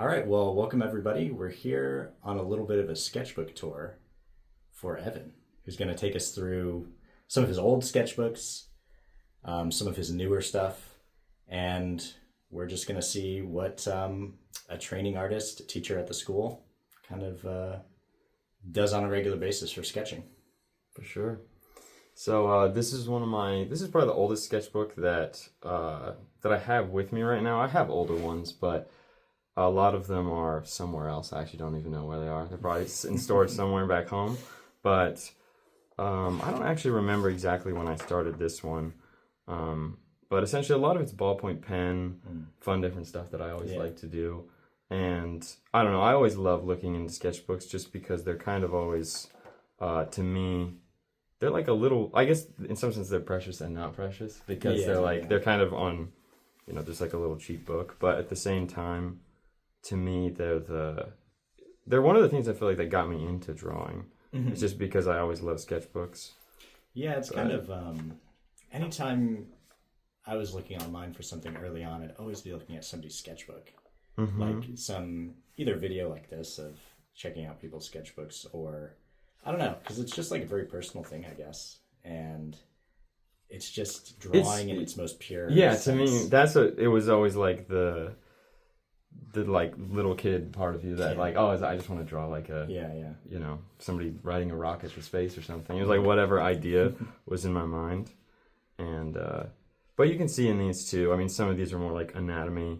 All right, well, welcome everybody. We're here on a little bit of a sketchbook tour for Evan, who's going to take us through some of his old sketchbooks, some of his newer stuff, and we're just going to see what a training artist, teacher at the school, kind of does on a regular basis for sketching. For sure. So this is probably the oldest sketchbook that I have with me right now. I have older ones, but a lot of them are somewhere else. I actually don't even know where they are. They're probably in storage somewhere back home. But I don't actually remember exactly when I started this one. But essentially, a lot of it's ballpoint pen, fun different stuff that I always like to do. And I don't know, I always love looking into sketchbooks just because they're kind of always, to me, they're like a little, I guess in some sense they're precious and not precious because they're kind of on, just like a little cheap book. But at the same time, to me, they're one of the things I feel like that got me into drawing. It's just because I always love sketchbooks. Yeah, it's kind of, anytime I was looking online for something early on, I'd always be looking at somebody's sketchbook. Like some, either video like this of checking out people's sketchbooks, or, I don't know, because it's just like a very personal thing, I guess. And it's just drawing in its most pure sense. To me, it was always like the like little kid part of you that I just want to draw like somebody riding a rocket to space or something. It was like whatever idea was in my mind. And but you can see in these too, I mean, some of these are more like anatomy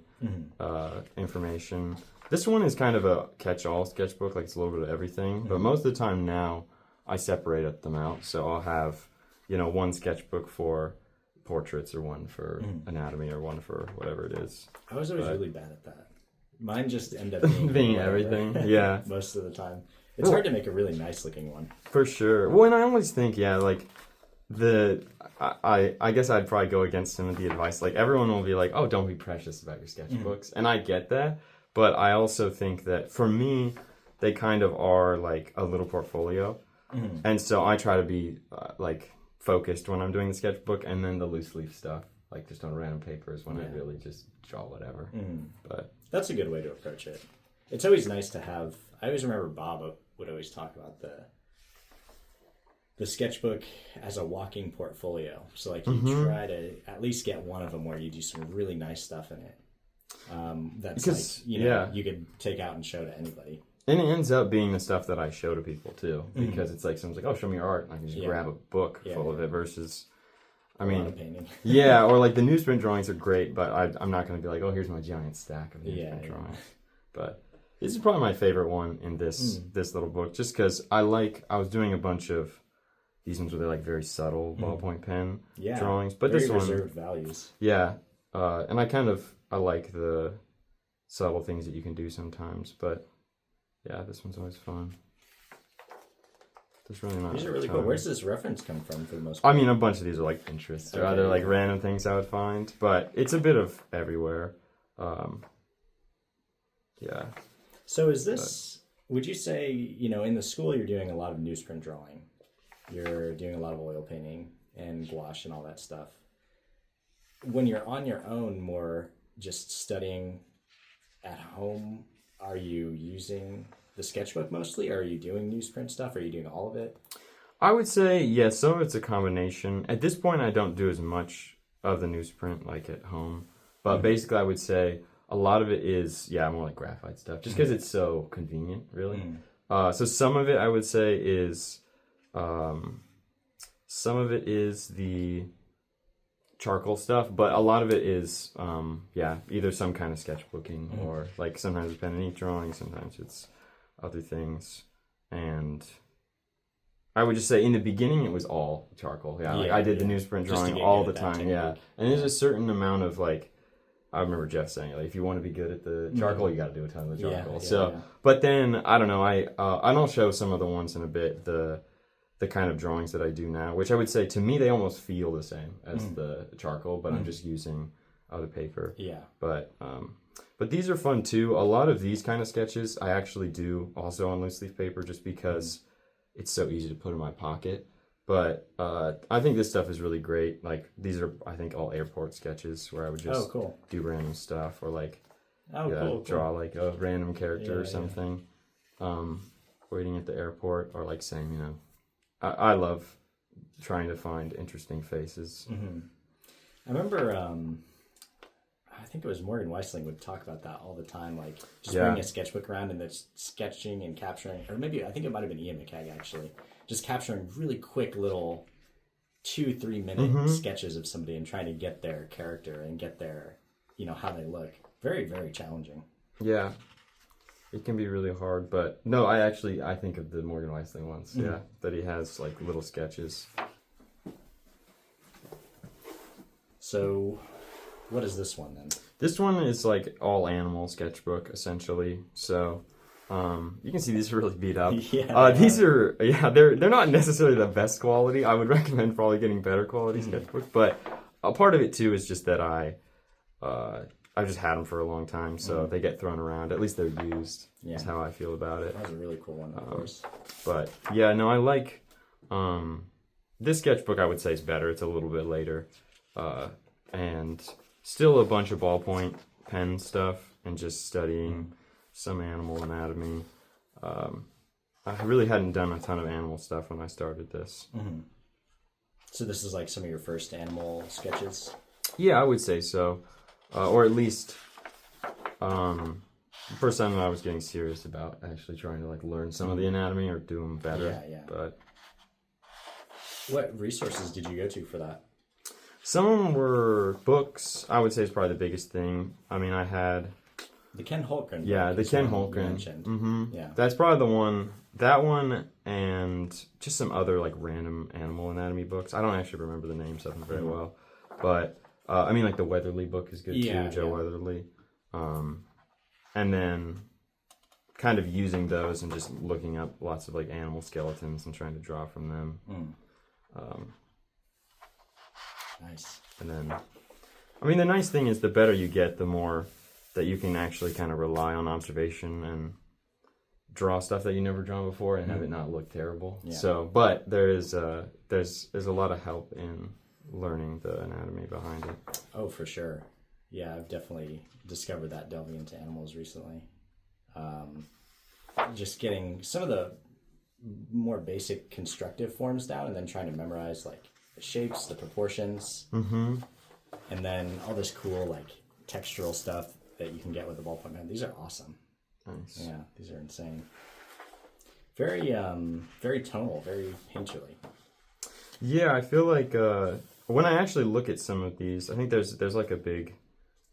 information. This one is kind of a catch-all sketchbook, like it's a little bit of everything, but most of the time now I separate them out. So I'll have one sketchbook for portraits, or one for anatomy, or one for whatever it is. I was always really bad at that. Mine just end up being everything. Yeah. Most of the time. It's hard to make a really nice looking one. For sure. Well, and I always think, like I guess I'd probably go against some of the advice. Like everyone will be like, oh, don't be precious about your sketchbooks. And I get that. But I also think that for me, they kind of are like a little portfolio. And so I try to be like focused when I'm doing the sketchbook, and then the loose leaf stuff, like just on random papers when I really just draw whatever. But that's a good way to approach it. It's always nice to have, I always remember Bob would always talk about the sketchbook as a walking portfolio. So like you try to at least get one of them where you do some really nice stuff in it. That's because, you could take out and show to anybody. And it ends up being the stuff that I show to people too, because it's like someone's like, "Oh, show me your art." And I can just grab a book full of it. Versus, I mean, painting. or like the newsprint drawings are great, but I'm not going to be like, "Oh, here's my giant stack of newsprint drawings." But this is probably my favorite one in this little book, just because I was doing a bunch of these ones where they're like very subtle ballpoint pen drawings, but very this one reserved values. Yeah, and I like the subtle things that you can do sometimes, but. Yeah, this one's always fun. There's really not. These are really cool. Where's this reference come from for the most part? I mean, a bunch of these are like Pinterest or other like random things I would find, but it's a bit of everywhere. Yeah. So is this, would you say, in the school you're doing a lot of newsprint drawing, you're doing a lot of oil painting and gouache and all that stuff. When you're on your own, more just studying at home, are you using the sketchbook mostly? Or are you doing newsprint stuff? Are you doing all of it? I would say, yes, some of it's a combination. At this point, I don't do as much of the newsprint like at home. But basically, I would say a lot of it is, more like graphite stuff. Just because it's so convenient, really. So some of it, I would say, is... some of it is the charcoal stuff, but a lot of it is, either some kind of sketchbooking or like sometimes it's pen and ink drawing, sometimes it's other things. And I would just say in the beginning it was all charcoal. I did the newsprint drawing all the time. And there's a certain amount of like, I remember Jeff saying, like, if you want to be good at the charcoal, you got to do a ton of the charcoal. But then I don't know. I'll show some of the ones in a bit. The kind of drawings that I do now, which I would say to me they almost feel the same as the charcoal, but I'm just using other paper. But these are fun too. A lot of these kind of sketches I actually do also on loose leaf paper, just because it's so easy to put in my pocket. But I think this stuff is really great. Like these are, I think, all airport sketches where I would just do random stuff, or like Oh, cool. Draw like a random character or Yeah. something. Waiting at the airport, or like saying, you know, I love trying to find interesting faces. Mm-hmm. I remember, I think it was Morgan Weisling would talk about that all the time, like just bringing a sketchbook around and it's sketching and capturing, or maybe I think it might have been Ian McKag actually, just capturing really quick little 2-3 minute sketches of somebody and trying to get their character and get their, you know, how they look. Very, very challenging. Yeah. It can be really hard, but no, I think of the Morgan Weisling ones, that he has like little sketches. So, what is this one then? This one is like all animal sketchbook essentially. So, you can see these are really beat up. These are they're not necessarily the best quality. I would recommend probably getting better quality sketchbook, but a part of it too is just that I've just had them for a long time, so they get thrown around. At least they're used. Yeah. Is how I feel about it. That was a really cool one, of course. But yeah, no, I like this sketchbook. I would say is better. It's a little bit later, and still a bunch of ballpoint pen stuff and just studying some animal anatomy. I really hadn't done a ton of animal stuff when I started this. Mm-hmm. So this is like some of your first animal sketches? Yeah, I would say so. Or at least first time that I was getting serious about actually trying to like learn some of the anatomy or do them better. Yeah. But what resources did you go to for that? Some of them were books. I would say is probably the biggest thing. I mean, I had the Ken Holmgren. Yeah, the Ken Holmgren. Mm-hmm. Yeah, that's probably the one. That one and just some other like random animal anatomy books. I don't actually remember the names of them very well, but. I mean, like the Weatherly book is good too, Joe Weatherly. And then kind of using those and just looking up lots of like animal skeletons and trying to draw from them. Nice. And then, I mean, the nice thing is the better you get, the more that you can actually kind of rely on observation and draw stuff that you never drawn before and have it not look terrible. Yeah. So, but there's a lot of help in learning the anatomy behind it. Oh, for sure. Yeah, I've definitely discovered that delving into animals recently. Just getting some of the more basic constructive forms down and then trying to memorize like the shapes, the proportions, and then all this cool like textural stuff that you can get with the ballpoint pen. These are awesome. Nice. Yeah, these are insane. Very, very tonal, very painterly. Yeah, I feel like when I actually look at some of these, I think there's like a big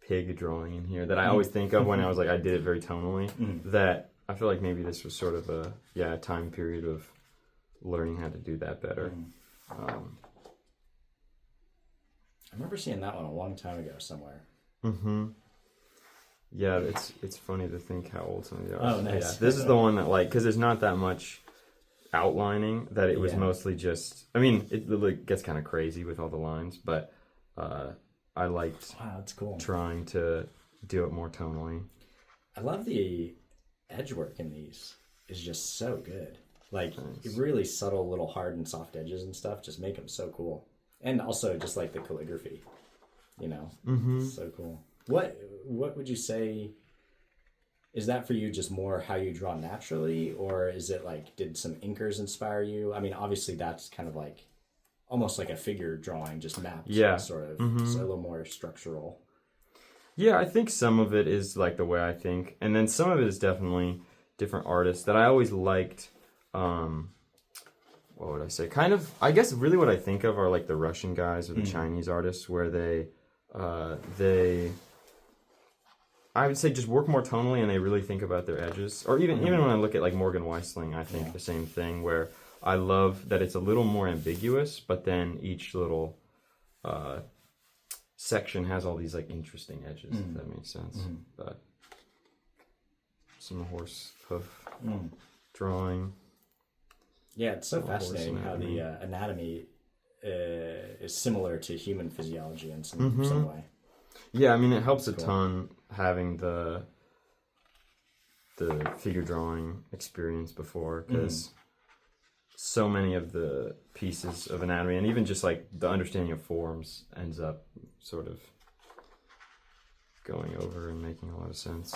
pig drawing in here that I always think of when I was like I did it very tonally. That I feel like maybe this was sort of a time period of learning how to do that better. I remember seeing that one a long time ago somewhere. Yeah, it's funny to think how old some of these are. Oh, nice. Yeah, this is the one that like because there's not that much outlining that it was mostly just. I mean, it gets kind of crazy with all the lines, but I liked that's cool. Trying to do it more tonally. I love the edge work in these. Is just so good. Like really subtle little hard and soft edges and stuff just make them so cool. And also just like the calligraphy, you know, so cool. What would you say? Is that for you just more how you draw naturally, or is it like did some inkers inspire you? I mean, obviously that's kind of like almost like a figure drawing, just mapped, sort of, so a little more structural. Yeah, I think some of it is like the way I think, and then some of it is definitely different artists that I always liked. What would I say? Kind of, I guess really what I think of are like the Russian guys or the Chinese artists where they I would say just work more tonally and they really think about their edges. Or even when I look at like Morgan Weisling, I think the same thing where I love that it's a little more ambiguous, but then each little section has all these like interesting edges, if that makes sense. But some horse hoof drawing. Yeah, it's so fascinating how the anatomy is similar to human physiology in some way. Yeah, I mean, it helps a ton having the figure drawing experience before, because so many of the pieces of anatomy, and even just like the understanding of forms, ends up sort of going over and making a lot of sense.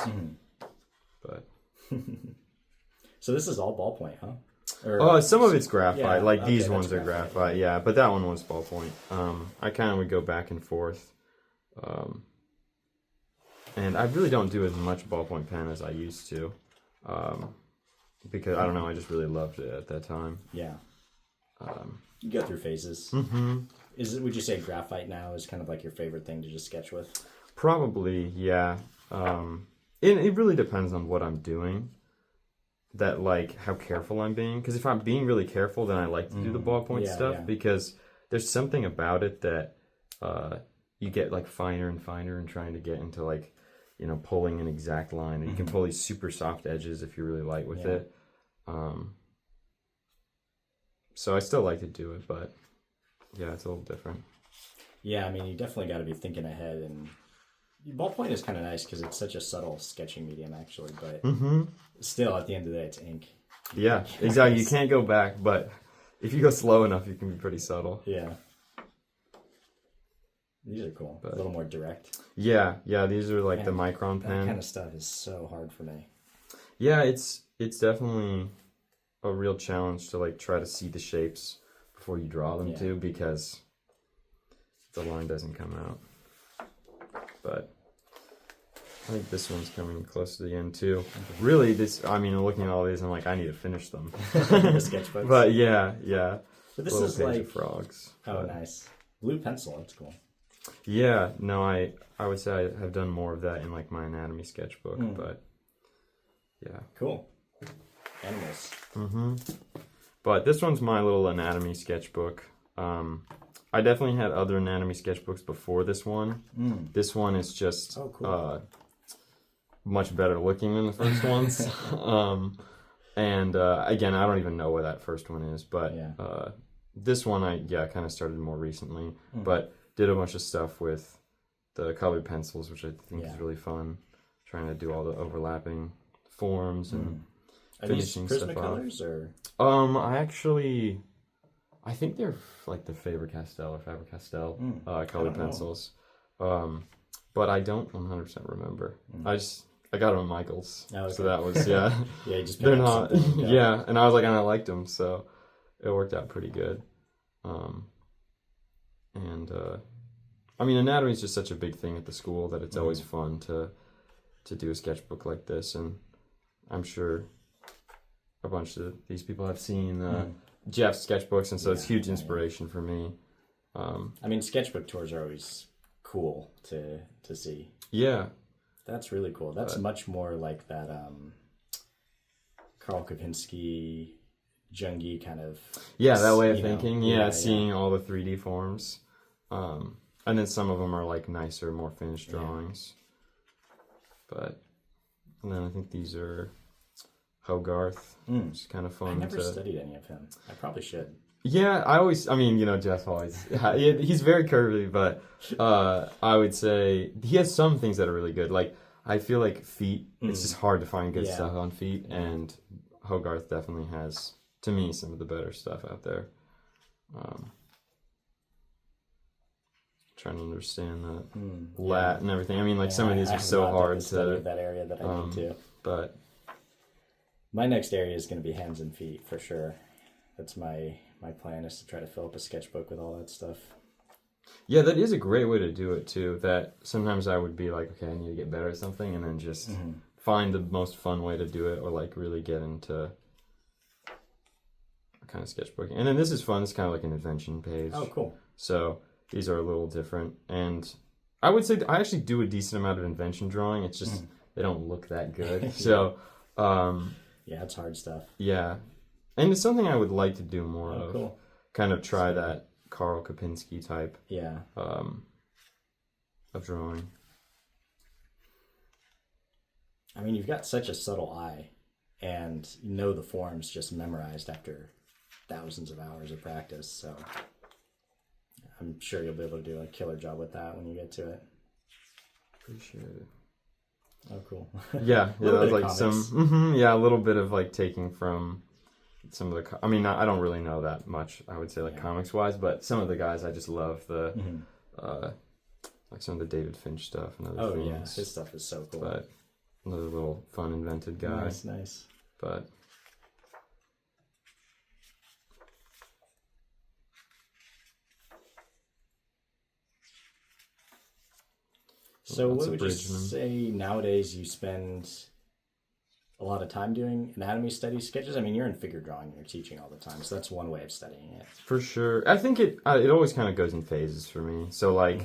But So this is all ballpoint, huh? Some of it's graphite. Yeah, These okay, ones are graphite. Yeah, but that one was ballpoint. I kind of would go back and forth. And I really don't do as much ballpoint pen as I used to. Because, I don't know, I just really loved it at that time. Yeah. You go through phases. Would you say graphite now is kind of like your favorite thing to just sketch with? Probably, yeah. It really depends on what I'm doing. That, like, how careful I'm being. Because if I'm being really careful, then I like to do the ballpoint stuff. Yeah. Because there's something about it that you get, like, finer and finer and trying to get into, like, you know, pulling an exact line. And you can pull these super soft edges if you're really light with it. So I still like to do it, but yeah, it's a little different. Yeah, I mean, you definitely got to be thinking ahead, and ballpoint is kind of nice because it's such a subtle sketching medium, actually, but still, at the end of the day, it's ink. Yeah, exactly. You can't go back, but if you go slow enough, you can be pretty subtle. Yeah. These are cool. But, a little more direct. Yeah, these are like the micron pen. That kind of stuff is so hard for me. Yeah, it's definitely a real challenge to like try to see the shapes before you draw them too, because the line doesn't come out. But I think this one's coming close to the end too. Really, looking at all these, I'm like, I need to finish them. The sketchbooks. But yeah. But this is like frogs. Oh, nice. Blue pencil. That's cool. Yeah, no, I would say I have done more of that in like my anatomy sketchbook, but yeah. Cool. Animals. But this one's my little anatomy sketchbook. I definitely had other anatomy sketchbooks before this one. This one is just much better looking than the first ones. Again, I don't even know where that first one is, but this one I kind of started more recently, but did a bunch of stuff with the colored pencils, which I think is really fun. Trying to do all the overlapping forms and finishing stuff off. Are these Prismacolors or? I think they're like the Faber-Castell colored pencils. But I don't 100% remember. I got them at Michael's, so that was yeah. You just they're not and I was like, and I liked them, so it worked out pretty good. Anatomy is just such a big thing at the school that it's always fun to do a sketchbook like this, and I'm sure a bunch of these people have seen Jeff's sketchbooks, and so it's huge inspiration for me. Sketchbook tours are always cool to see. Yeah. That's really cool. That's much more like that Karl Kopinski, Jungi kind of... Yeah, that way of thinking. Seeing all the 3D forms. And then some of them are like nicer, more finished drawings. And then I think these are Hogarth, which is kind of fun. I never studied any of him. I probably should. Yeah, Jeff always, he's very curvy, but I would say he has some things that are really good. Like, I feel like feet, it's just hard to find good stuff on feet, and Hogarth definitely has, to me, some of the better stuff out there. Trying to understand the lat and everything. Some of these are so hard to... that area that I need to. But my next area is going to be hands and feet, for sure. That's my plan, is to try to fill up a sketchbook with all that stuff. Yeah, that is a great way to do it too. That sometimes I would be like, okay, I need to get better at something, and then just find the most fun way to do it, or like really get into kind of sketchbooking. And then this is fun. It's kind of like an invention page. Oh, cool. So these are a little different, and I would say I actually do a decent amount of invention drawing. It's just they don't look that good. So it's hard stuff. Yeah. And it's something I would like to do more of. Cool. Kind of try that Karl Kopinski type of drawing. You've got such a subtle eye, and you know the forms just memorized after thousands of hours of practice, so I'm sure you'll be able to do a killer job with that when you get to it. Appreciate it. Oh, cool. Yeah, that was like some, a little bit of like taking from some of the, I don't really know that much, I would say, like comics wise, but some of the guys I just love the, like some of the David Finch stuff and other Oh things. yeah, his stuff is so cool. But another little fun invented guy. Nice. But so lots what of would you bridgemen. say nowadays you spend a lot of time doing anatomy study sketches? I mean, you're in figure drawing, you're teaching all the time, so that's one way of studying it. For sure. I think it always kind of goes in phases for me. So like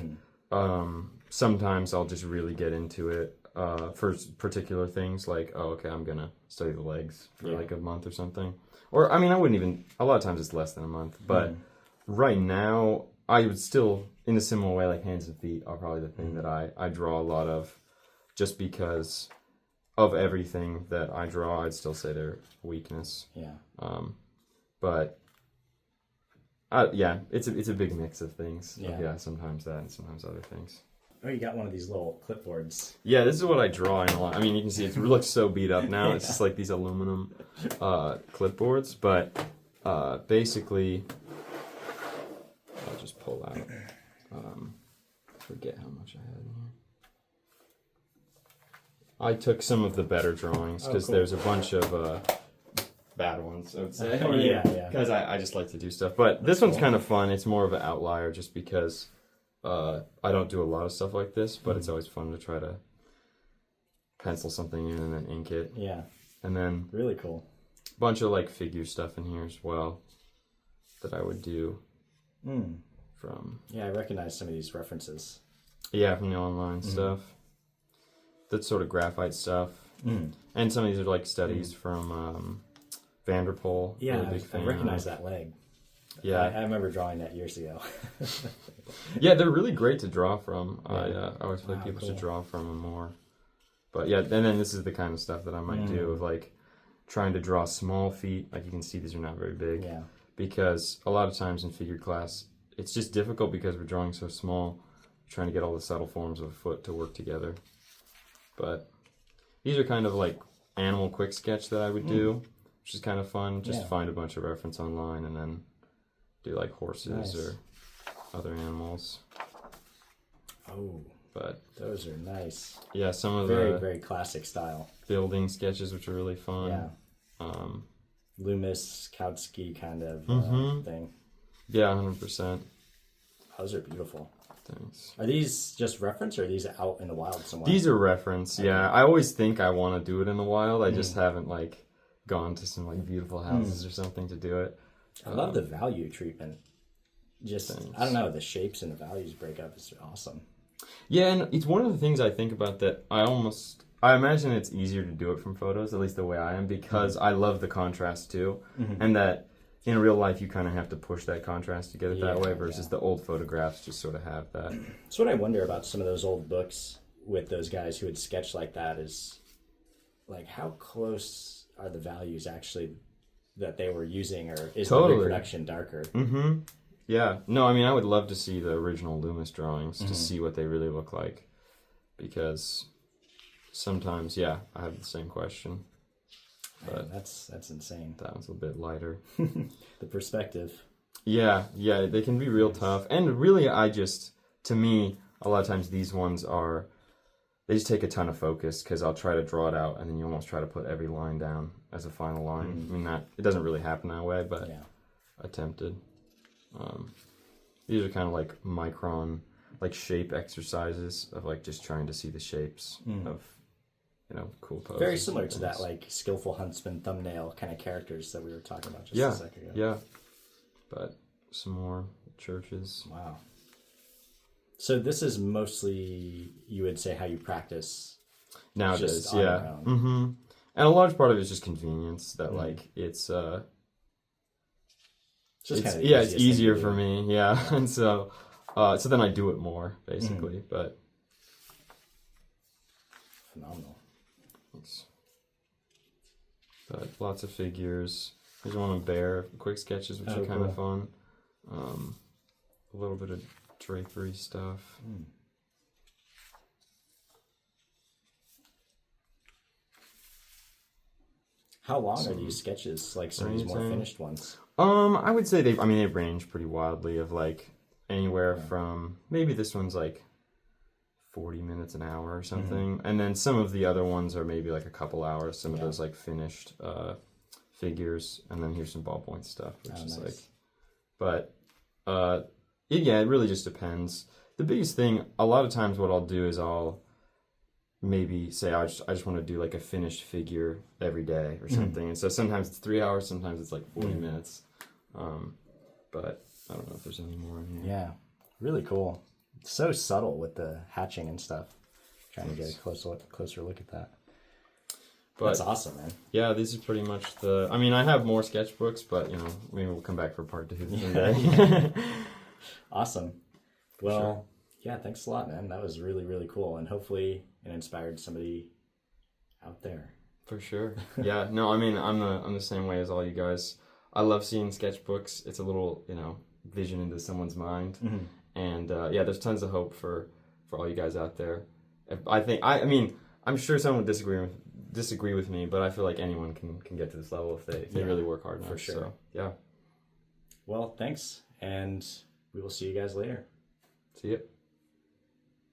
sometimes I'll just really get into it for particular things like, oh, okay, I'm going to study the legs for like a month or something. Or, I mean, I wouldn't even, a lot of times it's less than a month. But right now, I would still, in a similar way, like hands and feet are probably the thing that I draw a lot of, just because of everything that I draw. I'd still say they're weakness. Yeah. But yeah, it's a big mix of things. Yeah, sometimes that and sometimes other things. Oh, you got one of these little clipboards. Yeah, this is what I draw in a lot. I mean, you can see it looks so beat up now. It's just like these aluminum clipboards. But basically, I'll just pull out. Forget how much I had in here. I took some of the better drawings because there's a bunch of bad ones, I would say. Yeah. Because I just like to do stuff. But this one's kind of fun. It's more of an outlier just because I don't do a lot of stuff like this, but it's always fun to try to pencil something in and then ink it. Yeah. And then really cool. A bunch of like figure stuff in here as well that I would do from... Yeah, I recognize some of these references. Yeah, from the online stuff. That's sort of graphite stuff. And some of these are like studies from Vanderpool. Yeah, I recognize that leg. Yeah. I remember drawing that years ago. Yeah, they're really great to draw from. Yeah. I always feel like people should draw from them more. But yeah, and then this is the kind of stuff that I might do of like trying to draw small feet. Like you can see these are not very big. Yeah. Because a lot of times in figure class, it's just difficult because we're drawing so small, trying to get all the subtle forms of a foot to work together. But these are kind of like animal quick sketch that I would do, which is kind of fun. Just find a bunch of reference online and then do like horses or other animals. Oh, but those are nice. Yeah, some of the the very classic style building sketches, which are really fun. Yeah. Loomis, Kautsky kind of thing. Yeah, 100%. Those are beautiful. Thanks. Are these just reference or are these out in the wild somewhere? These are reference, yeah. I always think I want to do it in the wild. I just haven't like gone to some like beautiful houses or something to do it. I love the value treatment. Just, I don't know, the shapes and the values break up is awesome. Yeah, and it's one of the things I think about that I imagine it's easier to do it from photos, at least the way I am, because I love the contrast too. And that in real life you kind of have to push that contrast to get it that way versus the old photographs just sort of have that. That's what I wonder about some of those old books with those guys who would sketch like that is, like, how close are the values actually that they were using, or is the reproduction darker? Yeah. No, I mean, I would love to see the original Loomis drawings to see what they really look like, because sometimes, I have the same question. But man, that's insane. That one's a bit lighter. The perspective. Yeah, they can be real tough. And really, to me, a lot of times these ones they just take a ton of focus, because I'll try to draw it out, and then you almost try to put every line down as a final line. I mean, it doesn't really happen that way, but attempted. These are kind of like micron, like shape exercises of like just trying to see the shapes of, cool poses. Very similar to that like skillful huntsman thumbnail kind of characters that we were talking about just a second ago. Yeah, but some more churches. Wow. So this is mostly, you would say, how you practice nowadays. Just on your own. And a large part of it is just convenience. That like it's it's easier for me. Yeah, and so then I do it more basically. But phenomenal. Thanks. But lots of figures. Here's one of bear quick sketches, which are kind of fun. A little bit of drapery stuff. How long are these sketches? Like some of these more finished ones? I would say they range pretty wildly, of like anywhere from, maybe this one's like 40 minutes, an hour or something. And then some of the other ones are maybe like a couple hours. Some of those like finished figures, and then here's some ballpoint stuff, which is like, but yeah, it really just depends. The biggest thing, a lot of times what I'll do is I'll maybe say I just want to do like a finished figure every day or something. And so sometimes it's 3 hours, sometimes it's like 40 minutes. But I don't know if there's any more in here. Yeah, really cool. So subtle with the hatching and stuff. Trying to get a closer look at that. But that's awesome, man. Yeah, these are pretty much I mean, I have more sketchbooks, but, you know, maybe we'll come back for part 2 someday. Awesome. Well, yeah, thanks a lot, man. That was really, really cool. And hopefully it inspired somebody out there. For sure. Yeah, no, I mean, I'm the same way as all you guys. I love seeing sketchbooks. It's a little, you know, vision into someone's mind. And yeah, there's tons of hope for all you guys out there. I mean, I'm sure someone would disagree with me, but I feel like anyone can get to this level if they really work hard enough. For sure. So, yeah. Well, thanks, and we will see you guys later. See you.